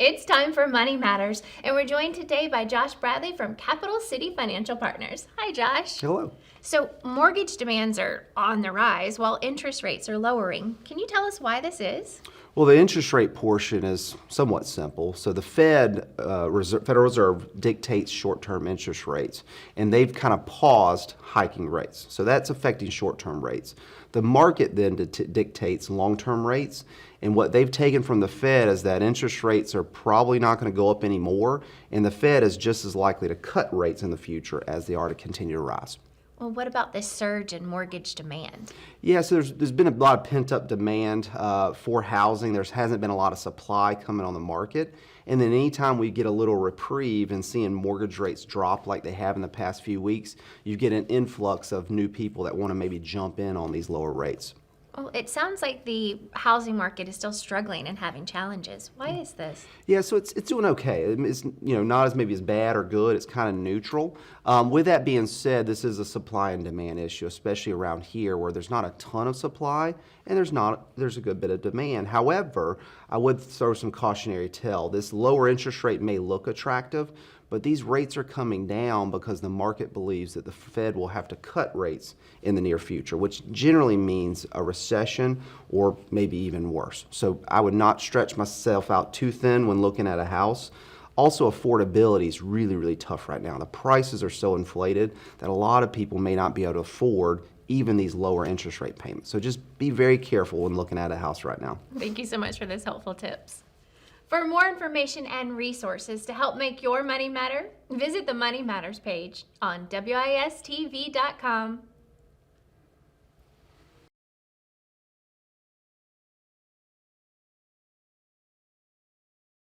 It's time for Money Matters, and we're joined today by Josh Bradley from Capital City Financial Partners. Hi, Josh. Hello. So, mortgage demands are on the rise while interest rates are lowering. Can you tell us why this is? Well, the interest rate portion is somewhat simple. So the Federal Reserve dictates short-term interest rates, and they've kind of paused hiking rates. So that's affecting short-term rates. The market then dictates long-term rates, and what they've taken from the Fed is that interest rates are probably not going to go up anymore, and the Fed is just as likely to cut rates in the future as they are to continue to rise. Well, what about this surge in mortgage demand? Yeah, so there's been a lot of pent-up demand for housing. There hasn't been a lot of supply coming on the market. And then anytime we get a little reprieve and seeing mortgage rates drop like they have in the past few weeks, you get an influx of new people that want to maybe jump in on these lower rates. Well, it sounds like the housing market is still struggling and having challenges. Why is this? Yeah, so it's doing okay. It's not as maybe as bad or good. It's kind of neutral. With that being said, this is a supply and demand issue, especially around here where there's not a ton of supply and there's a good bit of demand. However, I would throw some cautionary tale. This lower interest rate may look attractive, but these rates are coming down because the market believes that the Fed will have to cut rates in the near future, which generally means a recession or maybe even worse. So I would not stretch myself out too thin when looking at a house. Also, affordability is really, really tough right now. The prices are so inflated that a lot of people may not be able to afford even these lower interest rate payments. So just be very careful when looking at a house right now. Thank you so much for those helpful tips. For more information and resources to help make your money matter, visit the Money Matters page on WISTV.com